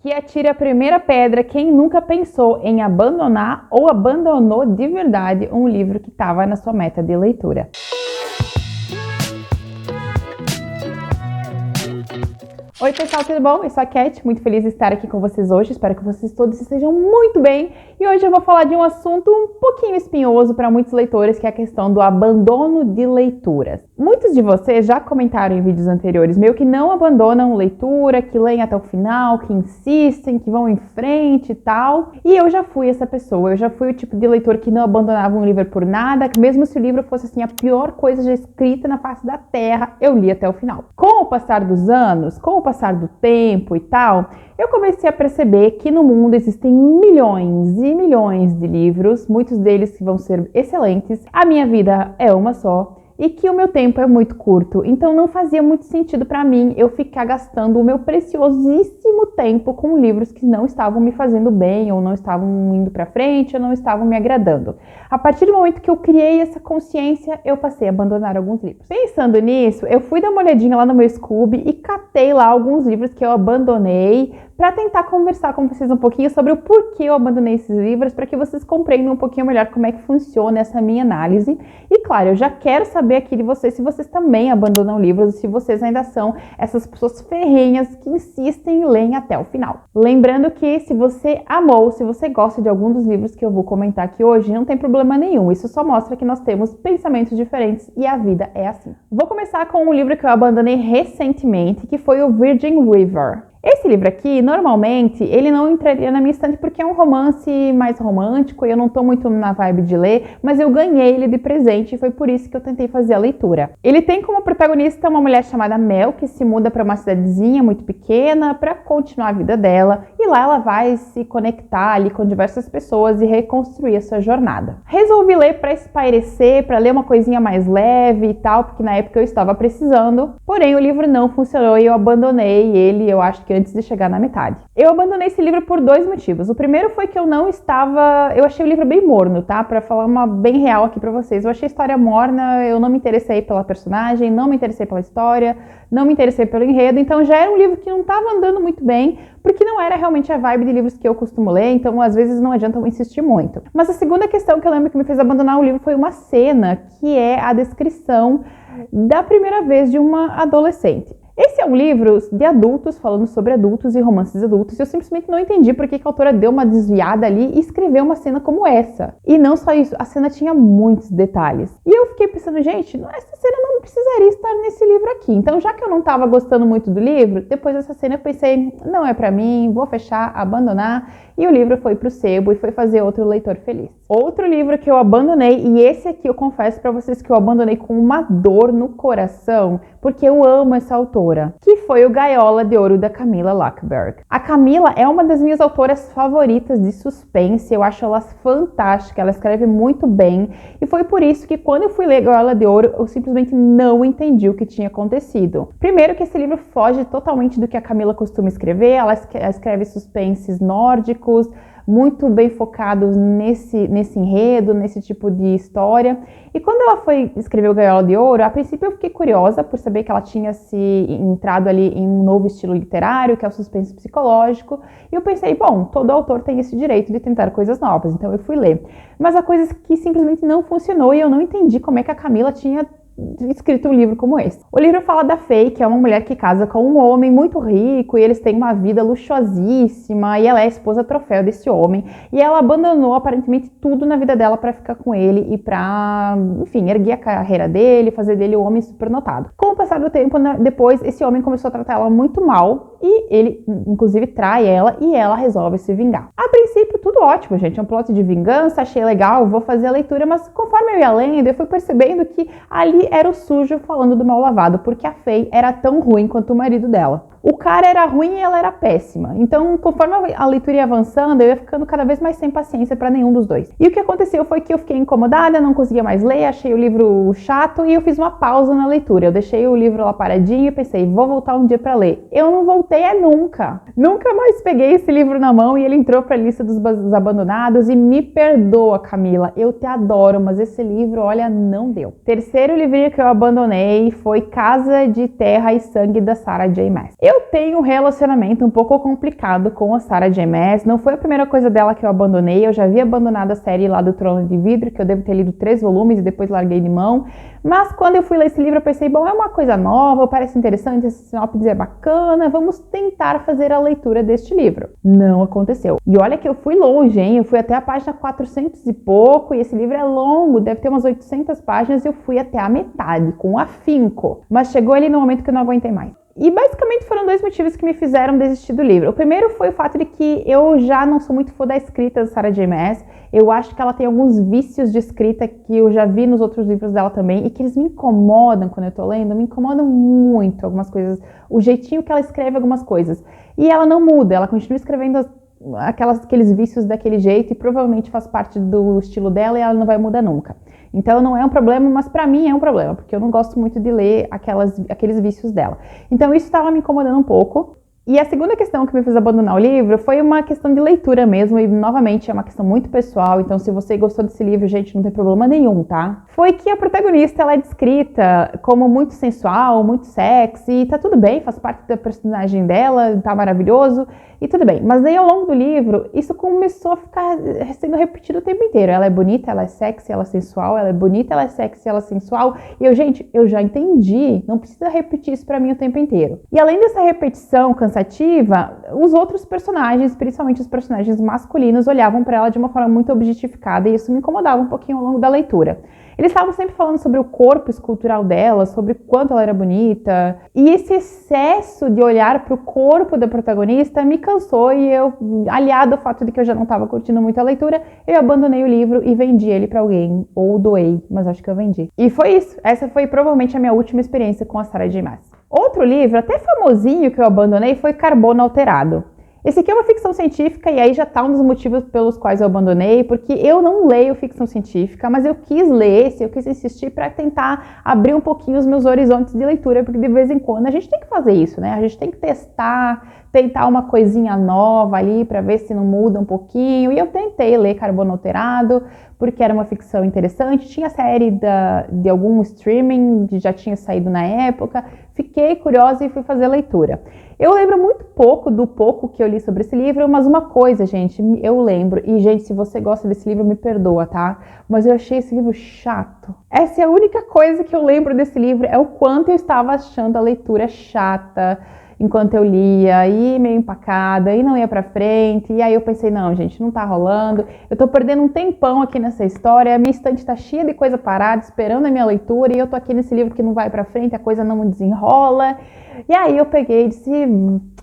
Que atire a primeira pedra quem nunca pensou em abandonar ou abandonou de verdade um livro que estava na sua meta de leitura. Oi pessoal, tudo bom? Eu sou a Cat, muito feliz de estar aqui com vocês hoje, espero que vocês todos estejam muito bem. E hoje eu vou falar de um assunto um pouquinho espinhoso para muitos leitores, que é a questão do abandono de leituras. Muitos de vocês já comentaram em vídeos anteriores, meio que não abandonam leitura, que leem até o final, que insistem, que vão em frente e tal. E eu já fui essa pessoa, eu já fui o tipo de leitor que não abandonava um livro por nada, que mesmo se o livro fosse assim a pior coisa já escrita na face da terra, eu li até o final. Com o passar dos anos, com o passar do tempo e tal, eu comecei a perceber que no mundo existem milhões e milhões de livros, muitos deles que vão ser excelentes. A minha vida é uma só e que o meu tempo é muito curto, então não fazia muito sentido para mim eu ficar gastando o meu preciosíssimo tempo com livros que não estavam me fazendo bem, ou não estavam indo para frente, ou não estavam me agradando. A partir do momento que eu criei essa consciência, eu passei a abandonar alguns livros. Pensando nisso, eu fui dar uma olhadinha lá no meu Scooby e catei lá alguns livros que eu abandonei, para tentar conversar com vocês um pouquinho sobre o porquê eu abandonei esses livros, para que vocês compreendam um pouquinho melhor como é que funciona essa minha análise. E claro, eu já quero saber aqui de vocês se vocês também abandonam livros, se vocês ainda são essas pessoas ferrenhas que insistem e leem até o final. Lembrando que se você amou, se você gosta de algum dos livros que eu vou comentar aqui hoje, não tem problema nenhum. Isso só mostra que nós temos pensamentos diferentes e a vida é assim. Vou começar com um livro que eu abandonei recentemente, que foi o Virgin River. Esse livro aqui, normalmente, ele não entraria na minha estante porque é um romance mais romântico e eu não tô muito na vibe de ler, mas eu ganhei ele de presente e foi por isso que eu tentei fazer a leitura. Ele tem como protagonista uma mulher chamada Mel, que se muda para uma cidadezinha muito pequena para continuar a vida dela, e lá ela vai se conectar ali com diversas pessoas e reconstruir a sua jornada. Resolvi ler para espairecer, para ler uma coisinha mais leve e tal, porque na época eu estava precisando, porém o livro não funcionou e eu abandonei ele, eu acho que antes de chegar na metade. Eu abandonei esse livro por dois motivos. O primeiro foi que eu achei o livro bem morno, tá? Pra falar uma bem real aqui pra vocês. Eu achei a história morna, eu não me interessei pela personagem, não me interessei pela história, não me interessei pelo enredo, então já era um livro que não tava andando muito bem, porque não era realmente a vibe de livros que eu costumo ler, então às vezes não adianta eu insistir muito. Mas a segunda questão que eu lembro que me fez abandonar o livro foi uma cena, que é a descrição da primeira vez de uma adolescente. Esse é um livro de adultos, falando sobre adultos e romances adultos, e eu simplesmente não entendi por que a autora deu uma desviada ali e escreveu uma cena como essa. E não só isso, a cena tinha muitos detalhes. E eu fiquei pensando, gente, essa cena não precisaria estar nesse livro aqui. Então, já que eu não estava gostando muito do livro, depois dessa cena eu pensei, não é pra mim, vou fechar, abandonar. E o livro foi pro sebo e foi fazer outro leitor feliz. Outro livro que eu abandonei, e esse aqui eu confesso pra vocês que eu abandonei com uma dor no coração, porque eu amo essa autora, que foi o Gaiola de Ouro, da Camilla Lackberg. A Camilla é uma das minhas autoras favoritas de suspense, eu acho ela fantástica, ela escreve muito bem, e foi por isso que quando eu fui ler Gaiola de Ouro, eu simplesmente não entendi o que tinha acontecido. Primeiro que esse livro foge totalmente do que a Camilla costuma escrever, ela escreve suspenses nórdicos, muito bem focados nesse enredo, nesse tipo de história. E quando ela foi escrever o Gaiola de Ouro, a princípio eu fiquei curiosa por saber que ela tinha se entrado ali em um novo estilo literário, que é o suspense psicológico. E eu pensei, bom, todo autor tem esse direito de tentar coisas novas, então eu fui ler. Mas há coisas que simplesmente não funcionou e eu não entendi como é que a Camilla tinha escrito um livro como esse. O livro fala da Faye, que é uma mulher que casa com um homem muito rico e eles têm uma vida luxuosíssima e ela é a esposa troféu desse homem e ela abandonou aparentemente tudo na vida dela para ficar com ele e para, enfim, erguer a carreira dele, fazer dele um homem super notado. Com o passar do tempo, depois, esse homem começou a tratar ela muito mal e ele, inclusive, trai ela e ela resolve se vingar. A princípio, tudo ótimo, gente, é um plot de vingança, achei legal, vou fazer a leitura, mas conforme eu ia lendo, eu fui percebendo que ali era o sujo falando do mal lavado, porque a Faye era tão ruim quanto o marido dela. O cara era ruim e ela era péssima. Então, conforme a leitura ia avançando, eu ia ficando cada vez mais sem paciência para nenhum dos dois. E o que aconteceu foi que eu fiquei incomodada, não conseguia mais ler, achei o livro chato e eu fiz uma pausa na leitura. Eu deixei o livro lá paradinho e pensei, vou voltar um dia para ler. Eu não voltei nunca. Nunca mais peguei esse livro na mão e ele entrou para a lista dos abandonados. E me perdoa, Camila, eu te adoro, mas esse livro, olha, não deu. Terceiro livrinho que eu abandonei foi Casa de Terra e Sangue, da Sarah J. Maas. Eu tenho um relacionamento um pouco complicado com a Sarah J. Maas. Não foi a primeira coisa dela que eu abandonei. Eu já havia abandonado a série lá do Trono de Vidro, que eu devo ter lido 3 volumes e depois larguei de mão. Mas quando eu fui ler esse livro, eu pensei, bom, é uma coisa nova, parece interessante, esse sinopse é bacana, vamos tentar fazer a leitura deste livro. Não aconteceu. E olha que eu fui longe, hein? Eu fui até a página 400 e pouco, e esse livro é longo, deve ter umas 800 páginas, e eu fui até a metade, com afinco. Mas chegou ali no momento que eu não aguentei mais. E basicamente foram 2 motivos que me fizeram desistir do livro. O primeiro foi o fato de que eu já não sou muito fã da escrita da Sarah J. Maas. Eu acho que ela tem alguns vícios de escrita que eu já vi nos outros livros dela também e que eles me incomodam quando eu tô lendo, me incomodam muito algumas coisas, o jeitinho que ela escreve algumas coisas. E ela não muda, ela continua escrevendo aqueles vícios daquele jeito e provavelmente faz parte do estilo dela e ela não vai mudar nunca. Então não é um problema, mas pra mim é um problema, porque eu não gosto muito de ler aqueles vícios dela. Então isso estava me incomodando um pouco. E a segunda questão que me fez abandonar o livro foi uma questão de leitura mesmo, e novamente é uma questão muito pessoal, então se você gostou desse livro, gente, não tem problema nenhum, tá? Foi que a protagonista, ela é descrita como muito sensual, muito sexy, tá tudo bem, faz parte da personagem dela, tá maravilhoso, e tudo bem. Mas daí ao longo do livro, isso começou a ficar sendo repetido o tempo inteiro. Ela é bonita, ela é sexy, ela é sensual, ela é bonita, ela é sexy, ela é sensual, e eu, gente, eu já entendi, não precisa repetir isso pra mim o tempo inteiro. E além dessa repetição cansativa, os outros personagens, principalmente os personagens masculinos, olhavam para ela de uma forma muito objetificada e isso me incomodava um pouquinho ao longo da leitura. Eles estavam sempre falando sobre o corpo escultural dela, sobre quanto ela era bonita, e esse excesso de olhar para o corpo da protagonista me cansou e eu, aliado ao fato de que eu já não estava curtindo muito a leitura, eu abandonei o livro e vendi ele para alguém, ou doei, mas acho que eu vendi. E foi isso, essa foi provavelmente a minha última experiência com a Sarah J. Maas. Outro livro, até famosinho, que eu abandonei foi Carbono Alterado. Esse aqui é uma ficção científica e aí já tá um dos motivos pelos quais eu abandonei, porque eu não leio ficção científica, mas eu quis ler esse, eu quis insistir para tentar abrir um pouquinho os meus horizontes de leitura, porque de vez em quando a gente tem que fazer isso, né? A gente tem que testar, tentar uma coisinha nova ali para ver se não muda um pouquinho. E eu tentei ler Carbono Alterado, porque era uma ficção interessante, tinha série de algum streaming que já tinha saído na época, fiquei curiosa e fui fazer a leitura. Eu lembro muito pouco do pouco que eu li sobre esse livro, mas uma coisa, gente, eu lembro, e gente, se você gosta desse livro, me perdoa, tá? Mas eu achei esse livro chato. Essa é a única coisa que eu lembro desse livro, é o quanto eu estava achando a leitura chata, enquanto eu lia, e meio empacada, e não ia pra frente, e aí eu pensei, não, gente, não tá rolando, eu tô perdendo um tempão aqui nessa história, a minha estante tá cheia de coisa parada, esperando a minha leitura, e eu tô aqui nesse livro que não vai pra frente, a coisa não desenrola, e aí eu peguei e disse,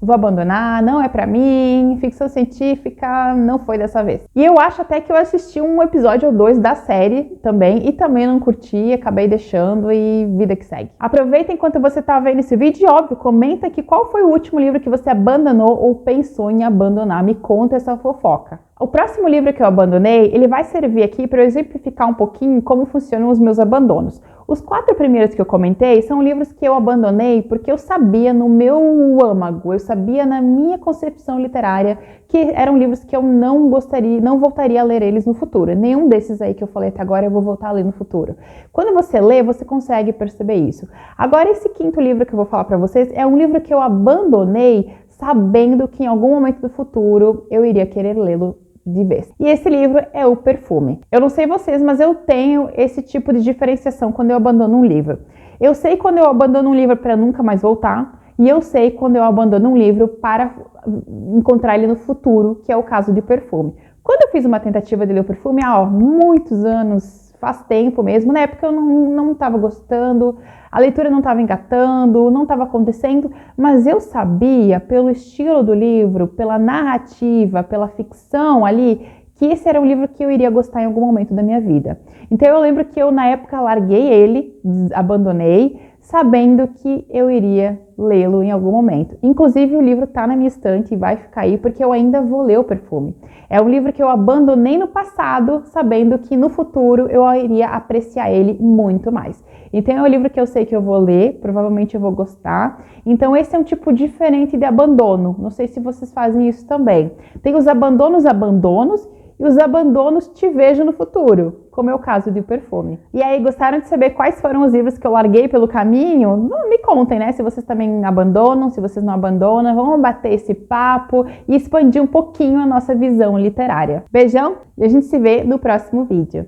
vou abandonar, não é pra mim, ficção científica não foi dessa vez. E eu acho até que eu assisti um episódio ou 2 da série também, e também não curti, acabei deixando e vida que segue. Aproveita enquanto você tá vendo esse vídeo e, óbvio, comenta aqui qual foi o último livro que você abandonou ou pensou em abandonar, me conta essa fofoca. O próximo livro que eu abandonei, ele vai servir aqui para eu exemplificar um pouquinho como funcionam os meus abandonos. Os 4 primeiros que eu comentei são livros que eu abandonei porque eu sabia no meu âmago, eu sabia na minha concepção literária que eram livros que eu não voltaria a ler eles no futuro. Nenhum desses aí que eu falei até agora eu vou voltar a ler no futuro. Quando você lê, você consegue perceber isso. Agora, esse 5º livro que eu vou falar para vocês é um livro que eu abandonei sabendo que em algum momento do futuro eu iria querer lê-lo de vez. E esse livro é O Perfume. Eu não sei vocês, mas eu tenho esse tipo de diferenciação quando eu abandono um livro. Eu sei quando eu abandono um livro para nunca mais voltar, e eu sei quando eu abandono um livro para encontrar ele no futuro, que é o caso de Perfume. Quando eu fiz uma tentativa de ler O Perfume, há muitos anos, faz tempo mesmo, na época eu não estava gostando, a leitura não estava engatando, não estava acontecendo, mas eu sabia, pelo estilo do livro, pela narrativa, pela ficção ali, que esse era um livro que eu iria gostar em algum momento da minha vida. Então eu lembro que eu, na época, larguei ele, abandonei, sabendo que eu iria lê-lo em algum momento. Inclusive, o livro está na minha estante e vai ficar aí, porque eu ainda vou ler O Perfume. É um livro que eu abandonei no passado, sabendo que no futuro eu iria apreciar ele muito mais. Então, é um livro que eu sei que eu vou ler, provavelmente eu vou gostar. Então, esse é um tipo diferente de abandono. Não sei se vocês fazem isso também. Tem os abandonos, e os abandonos te vejo no futuro, como é o caso de O Perfume. E aí, gostaram de saber quais foram os livros que eu larguei pelo caminho? Me contem, né? Se vocês também abandonam, se vocês não abandonam. Vamos bater esse papo e expandir um pouquinho a nossa visão literária. Beijão e a gente se vê no próximo vídeo.